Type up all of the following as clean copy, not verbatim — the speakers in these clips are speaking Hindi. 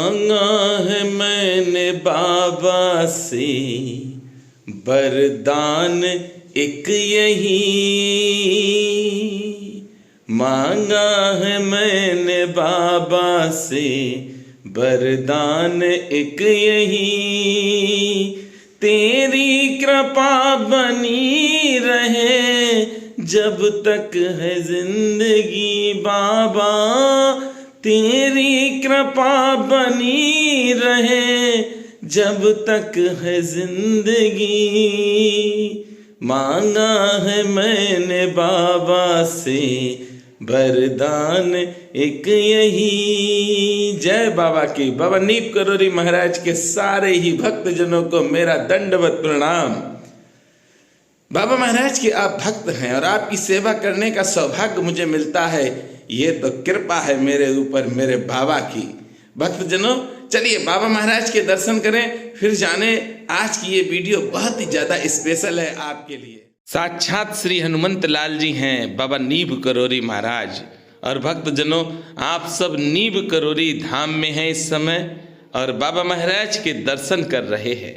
मांगा है मैंने बाबा से वरदान एक यही, मांगा है मैंने बाबा से वरदान एक यही, तेरी कृपा बनी रहे जब तक है जिंदगी बाबा, तेरी कृपा बनी रहे जब तक है जिंदगी, मांगा है मैंने बाबा से वरदान एक यही। जय बाबा की। बाबा नीब करोरी महाराज के सारे ही भक्तजनों को मेरा दंडवत प्रणाम। बाबा महाराज के आप भक्त हैं और आपकी सेवा करने का सौभाग्य मुझे मिलता है, ये तो कृपा है मेरे ऊपर मेरे बाबा की। भक्तजनों चलिए बाबा महाराज के दर्शन करें, फिर जाने आज की ये वीडियो बहुत ही ज्यादा स्पेशल है आपके लिए। साक्षात श्री हनुमंत लाल जी हैं बाबा नीब करोरी महाराज। और भक्तजनों आप सब नीब करोरी धाम में हैं इस समय और बाबा महाराज के दर्शन कर रहे हैं।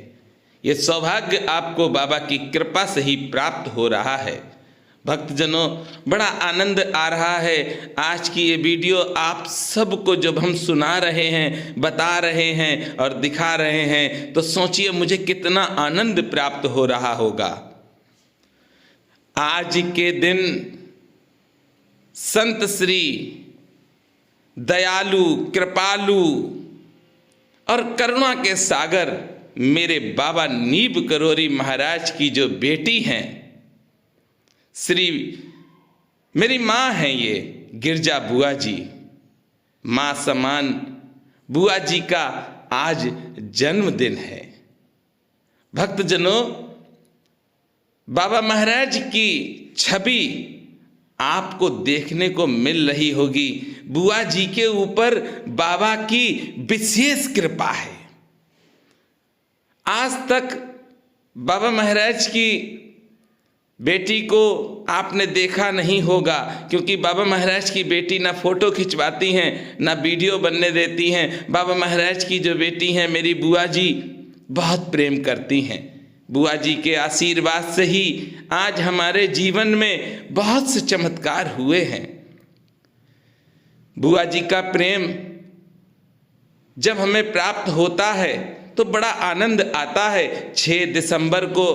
ये सौभाग्य आपको बाबा की कृपा से ही प्राप्त हो रहा है। भक्तजनों बड़ा आनंद आ रहा है। आज की ये वीडियो आप सबको जब हम सुना रहे हैं, बता रहे हैं और दिखा रहे हैं तो सोचिए मुझे कितना आनंद प्राप्त हो रहा होगा। आज के दिन संत श्री दयालु, कृपालु और करुणा के सागर मेरे बाबा नीब करोरी महाराज की जो बेटी हैं, श्री मेरी माँ हैं ये गिरजा बुआ जी, माँ समान बुआ जी का आज जन्मदिन है। भक्तजनों बाबा महाराज की छवि आपको देखने को मिल रही होगी। बुआ जी के ऊपर बाबा की विशेष कृपा है। आज तक बाबा महाराज की बेटी को आपने देखा नहीं होगा, क्योंकि बाबा महाराज की बेटी ना फोटो खिंचवाती हैं ना वीडियो बनने देती हैं। बाबा महाराज की जो बेटी हैं मेरी बुआ जी बहुत प्रेम करती हैं। बुआ जी के आशीर्वाद से ही आज हमारे जीवन में बहुत से चमत्कार हुए हैं। बुआ जी का प्रेम जब हमें प्राप्त होता है तो बड़ा आनंद आता है। 6 दिसंबर को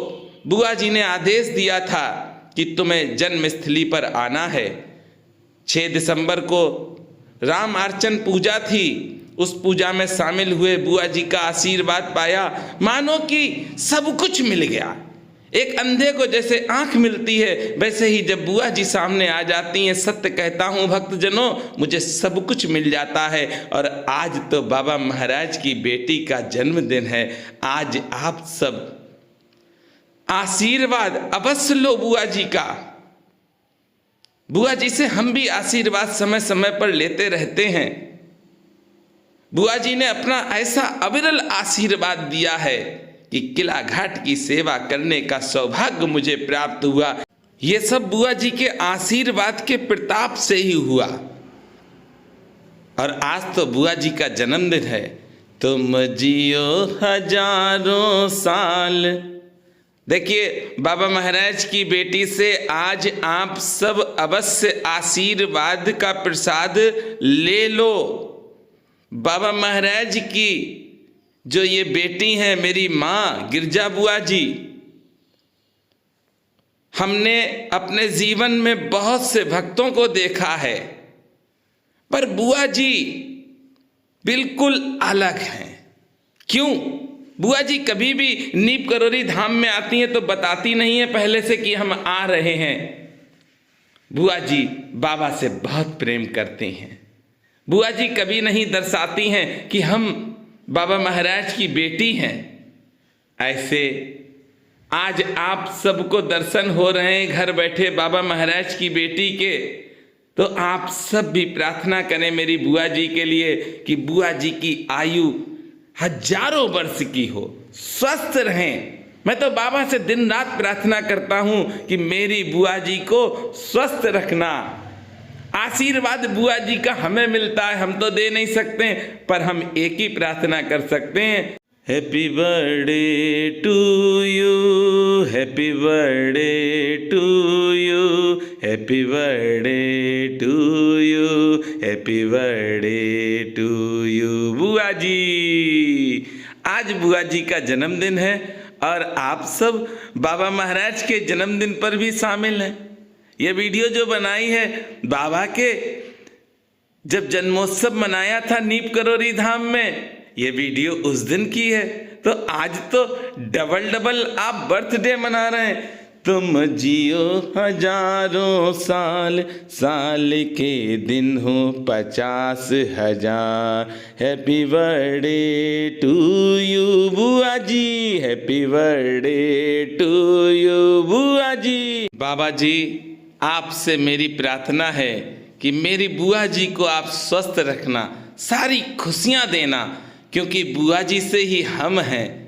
बुआ जी ने आदेश दिया था कि तुम्हें जन्मस्थली पर आना है। 6 दिसंबर को राम अर्चन पूजा थी, उस पूजा में शामिल हुए, बुआ जी का आशीर्वाद पाया, मानो कि सब कुछ मिल गया। एक अंधे को जैसे आंख मिलती है वैसे ही जब बुआ जी सामने आ जाती हैं, सत्य कहता हूँ भक्तजनों मुझे सब कुछ मिल जाता है। और आज तो बाबा महाराज की बेटी का जन्मदिन है। आज आप सब आशीर्वाद अवश्य लो बुआ जी का। बुआ जी से हम भी आशीर्वाद समय समय पर लेते रहते हैं। बुआ जी ने अपना ऐसा अविरल आशीर्वाद दिया है कि किला घाट की सेवा करने का सौभाग्य मुझे प्राप्त हुआ। ये सब बुआ जी के आशीर्वाद के प्रताप से ही हुआ। और आज तो बुआ जी का जन्मदिन है। तुम जियो हजारों साल। देखिए बाबा महाराज की बेटी से आज आप सब अवश्य आशीर्वाद का प्रसाद ले लो। बाबा महाराज की जो ये बेटी हैं मेरी माँ गिरजा बुआ जी, हमने अपने जीवन में बहुत से भक्तों को देखा है, पर बुआ जी बिल्कुल अलग हैं। क्यों? बुआ जी कभी भी नीब करोरी धाम में आती हैं तो बताती नहीं है पहले से कि हम आ रहे हैं। बुआ जी बाबा से बहुत प्रेम करती हैं। बुआ जी कभी नहीं दर्शाती हैं कि हम बाबा महाराज की बेटी हैं। ऐसे आज आप सबको दर्शन हो रहे हैं घर बैठे बाबा महाराज की बेटी के, तो आप सब भी प्रार्थना करें मेरी बुआ जी के लिए कि बुआ जी की आयु हजारों वर्ष की हो, स्वस्थ रहें। मैं तो बाबा से दिन रात प्रार्थना करता हूं कि मेरी बुआ जी को स्वस्थ रखना, आशीर्वाद बुआ जी का हमें मिलता है, हम तो दे नहीं सकते, पर हम एक ही प्रार्थना कर सकते हैं, happy birthday to you, happy birthday to you, happy birthday to you, happy birthday to you. बुआ जी, आज बुआ जी का जन्मदिन है और आप सब बाबा महाराज के जन्मदिन पर भी शामिल हैं। ये वीडियो जो बनाई है बाबा के जब जन्मोत्सव मनाया था नीप करोरी धाम में, ये वीडियो उस दिन की है, तो आज तो डबल आप बर्थडे मना रहे हैं। तुम जियो हजारों साल, साल के दिन हो 50,000, हैप्पी बर्थडे टू यू बुआ जी, हैप्पी बर्थडे टू यू बुआ जी। बाबा जी, आपसे मेरी प्रार्थना है कि मेरी बुआ जी को आप स्वस्थ रखना, सारी खुशियां देना, क्योंकि बुआ जी से ही हम हैं।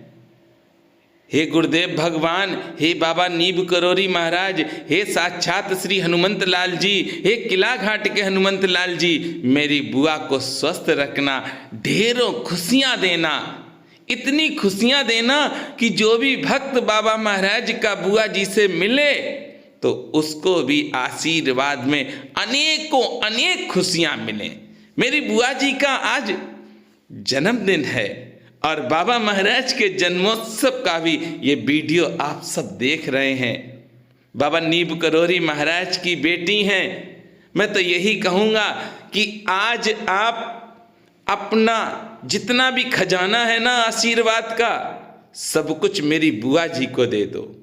हे गुरुदेव भगवान, हे बाबा नीब करोरी महाराज, हे साक्षात श्री हनुमंत लाल जी, हे किला घाट के हनुमंत लाल जी, मेरी बुआ को स्वस्थ रखना, ढेरों खुशियां देना, इतनी खुशियां देना कि जो भी भक्त बाबा महाराज का बुआ जी से मिले तो उसको भी आशीर्वाद में अनेकों अनेक खुशियां मिलें। मेरी बुआ जी का आज जन्मदिन है और बाबा महाराज के जन्मोत्सव का भी ये वीडियो आप सब देख रहे हैं। बाबा नीब करोरी महाराज की बेटी हैं। मैं तो यही कहूँगा कि आज आप अपना जितना भी खजाना है ना आशीर्वाद का, सब कुछ मेरी बुआ जी को दे दो।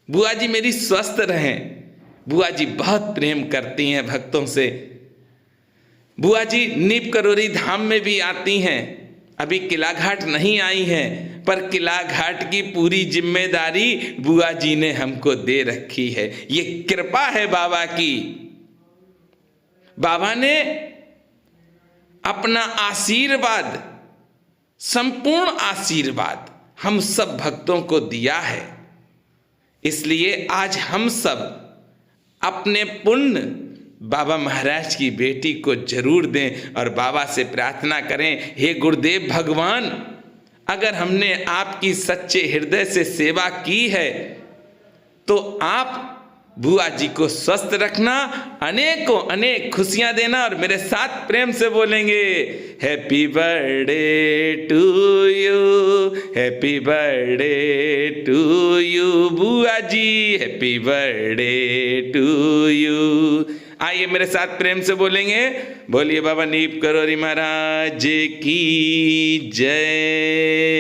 बुआ जी मेरी स्वस्थ रहें। बुआ जी बहुत प्रेम करती हैं भक्तों से। बुआ जी नीप करोरी धाम में भी आती हैं, अभी किला घाट नहीं आई हैं, पर किला घाट की पूरी जिम्मेदारी बुआ जी ने हमको दे रखी है। ये कृपा है बाबा की। बाबा ने अपना आशीर्वाद, संपूर्ण आशीर्वाद हम सब भक्तों को दिया है। इसलिए आज हम सब अपने पुण्य बाबा महाराज की बेटी को जरूर दें और बाबा से प्रार्थना करें, हे गुरुदेव भगवान, अगर हमने आपकी सच्चे हृदय से सेवा की है तो आप बुआ जी को स्वस्थ रखना, अनेकों अनेक खुशियां देना। और मेरे साथ प्रेम से बोलेंगे, happy birthday to you, happy birthday to you बुआ जी, हैप्पी बर्थडे टू यू। आइए मेरे साथ प्रेम से बोलेंगे, बोलिए बाबा नीप करोरी महाराज की जय।